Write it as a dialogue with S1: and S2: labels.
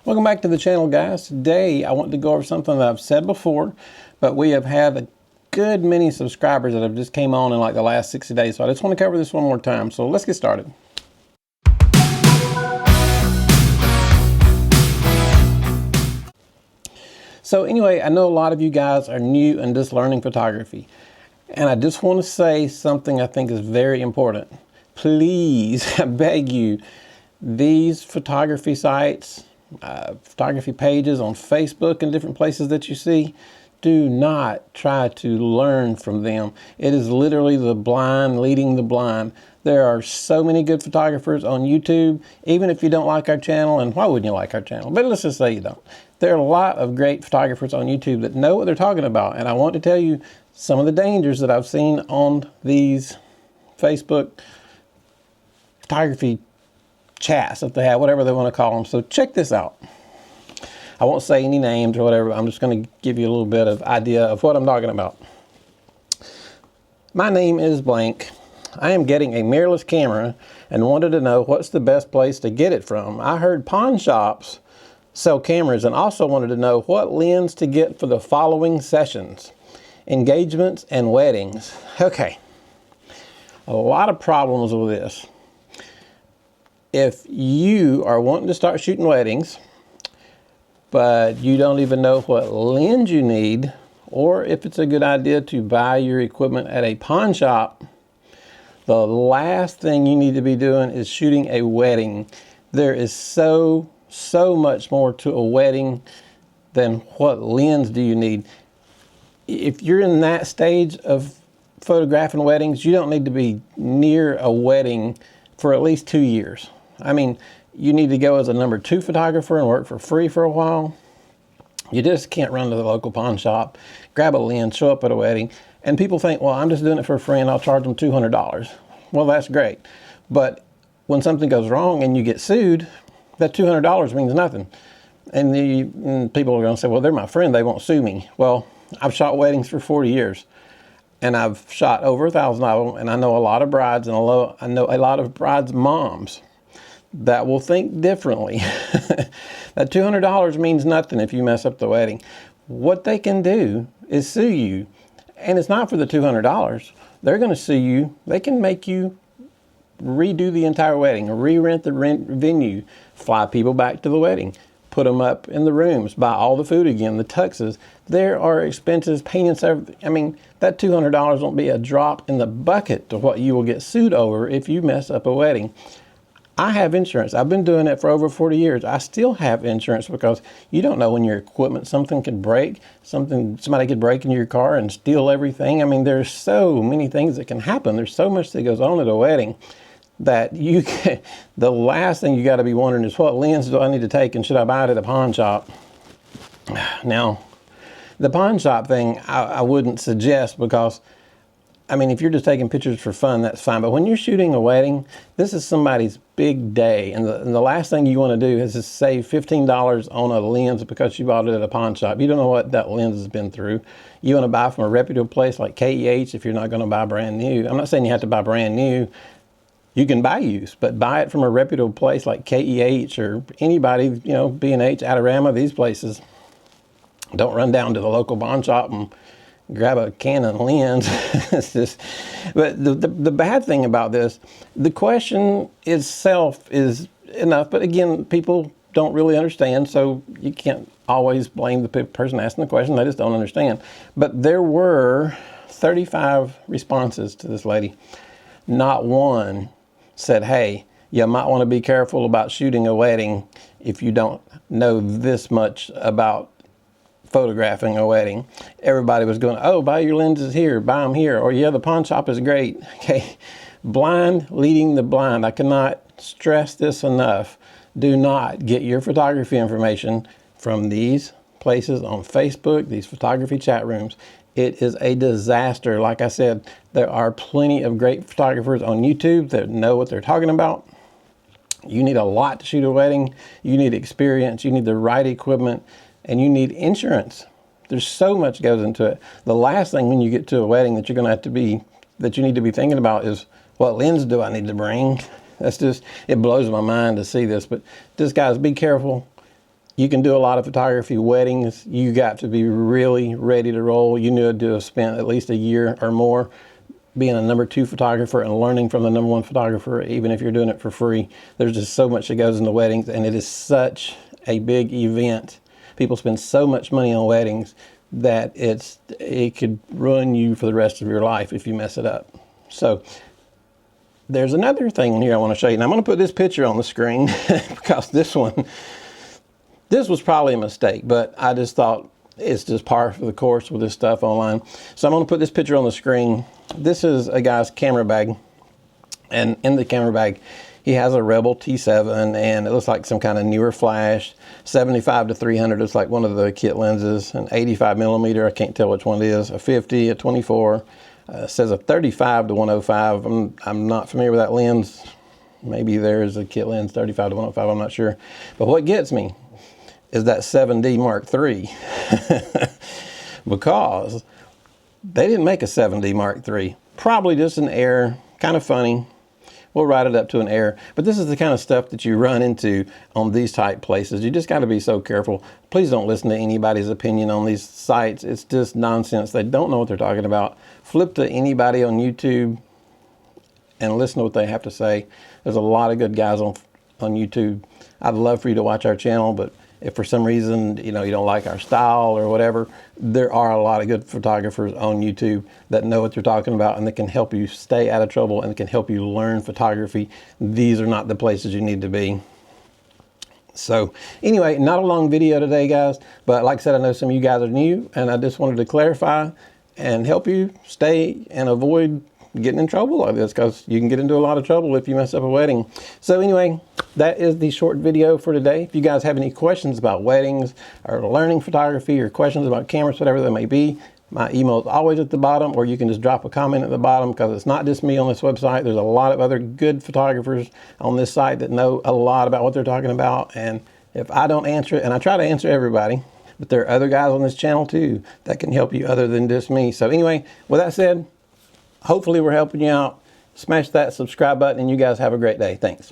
S1: Welcome back to the channel, guys. Today I want to go over something that I've said before, but we have had a good many subscribers that have just came on in like the last 60 days. So I just want to cover this one more time. So let's get started. So anyway, I know a lot of you guys are new and just learning photography. And I just want to say something I think is very important. Please, I beg you, these photography sites, photography pages on Facebook and different places that you see, do not try to learn from them. It is literally the blind leading the blind. There are so many good photographers on YouTube, even if you don't like our channel, and why wouldn't you like our channel? But let's just say you don't. There are a lot of great photographers on YouTube that know what they're talking about, and I want to tell you some of the dangers that I've seen on these Facebook photography chats that they have, whatever they want to call them. So check this out. I won't say any names or whatever. I'm just going to give you a little bit of idea of what I'm talking about. My name is blank. I am getting a mirrorless camera and wanted to know what's the best place to get it from. I heard pawn shops sell cameras and also wanted to know what lens to get for the following sessions: engagements and weddings. Okay, a lot of problems with this. If you are wanting to start shooting weddings, but you don't even know what lens you need, or if it's a good idea to buy your equipment at a pawn shop, the last thing you need to be doing is shooting a wedding. There is so much more to a wedding than what lens do you need. If you're in that stage of photographing weddings, you don't need to be near a wedding for at least 2 years. I mean, you need to go as a number 2 photographer and work for free for a while. You just can't run to the local pawn shop, grab a lens, show up at a wedding, and people think, well, I'm just doing it for free and I'll charge them $200. Well, that's great. But when something goes wrong and you get sued, that $200 means nothing. And people are going to say, well, they're my friend, they won't sue me. Well, I've shot weddings for 40 years. And I've shot over 1,000 of them, and I know a lot of brides and I know a lot of brides' moms that will think differently. That $200 means nothing if you mess up the wedding. What they can do is sue you, and it's not for the $200. They're going to sue you. They can make you redo the entire wedding, re-rent the venue, fly people back to the wedding, put them up in the rooms, buy all the food again, the tuxes. There are expenses, paint and service. I mean, that $200 won't be a drop in the bucket to what you will get sued over if you mess up a wedding. I have insurance. I've been doing it for over 40 years. I still have insurance because you don't know when your equipment, something could break, somebody could break into your car and steal everything. I mean, there's so many things that can happen. There's so much that goes on at a wedding that the last thing you got to be wondering is, what lens do I need to take and should I buy it at a pawn shop? Now, the pawn shop thing, I wouldn't suggest, because I mean, if you're just taking pictures for fun, that's fine. But when you're shooting a wedding, this is somebody's big day. And the last thing you want to do is just save $15 on a lens because you bought it at a pawn shop. You don't know what that lens has been through. You want to buy from a reputable place like KEH if you're not going to buy brand new. I'm not saying you have to buy brand new. You can buy used, but buy it from a reputable place like KEH or anybody, B&H, Adorama, these places. Don't run down to the local pawn shop and grab a Canon lens. It's just, but the bad thing about this, the question itself is enough, but again, people don't really understand, so you can't always blame the person asking the question. They just don't understand. But there were 35 responses to this lady. Not one said, hey, you might want to be careful about shooting a wedding if you don't know this much about photographing a wedding. Everybody was going, oh, buy your lenses here, buy them here, or yeah, the pawn shop is great. Okay, blind leading the blind. I cannot stress this enough. Do not get your photography information from these places on Facebook, these photography chat rooms. It is a disaster. Like I said, there are plenty of great photographers on YouTube that know what they're talking about. You need a lot to shoot a wedding. You need experience. You need the right equipment. And you need insurance. There's so much goes into it. The last thing when you get to a wedding that you need to be thinking about is, what lens do I need to bring? It blows my mind to see this, but just guys, be careful. You can do a lot of photography. Weddings, you got to be really ready to roll. You need to have spent at least a year or more being a #2 photographer and learning from the #1 photographer, even if you're doing it for free. There's just so much that goes into weddings, and it is such a big event. People spend so much money on weddings that it could ruin you for the rest of your life if you mess it up. So there's another thing here I want to show you. And I'm going to put this picture on the screen because this was probably a mistake, but I just thought it's just par for the course with this stuff online. So I'm going to put this picture on the screen. This is a guy's camera bag, and in the camera bag he has a Rebel T7, and it looks like some kind of newer flash. 75 to 300 looks like one of the kit lenses. An 85mm, I can't tell which one it is. A 50, a 24. Says a 35 to 105. I'm not familiar with that lens. Maybe there's a kit lens 35 to 105. I'm not sure. But what gets me is that 7D Mark III because they didn't make a 7D Mark III. Probably just an error, kind of funny. We'll write it up to an error. But this is the kind of stuff that you run into on these type places. You just got to be so careful. Please don't listen to anybody's opinion on these sites. It's just nonsense. They don't know what they're talking about. Flip to anybody on YouTube and listen to what they have to say. There's a lot of good guys on YouTube. I'd love for you to watch our channel, but if for some reason, you don't like our style or whatever, there are a lot of good photographers on YouTube that know what they're talking about and that can help you stay out of trouble and can help you learn photography. These are not the places you need to be. So anyway, not a long video today, guys, but like I said, I know some of you guys are new, and I just wanted to clarify and help you stay and avoid getting in trouble like this, because you can get into a lot of trouble if you mess up a wedding. So anyway, that is the short video for today. If you guys have any questions about weddings or learning photography or questions about cameras, whatever that may be, my email is always at the bottom, or you can just drop a comment at the bottom, because it's not just me on this website. There's a lot of other good photographers on this site that know a lot about what they're talking about. And if I don't answer it, and I try to answer everybody, but there are other guys on this channel too that can help you other than just me. So anyway, with that said, hopefully we're helping you out. Smash that subscribe button, and you guys have a great day. Thanks.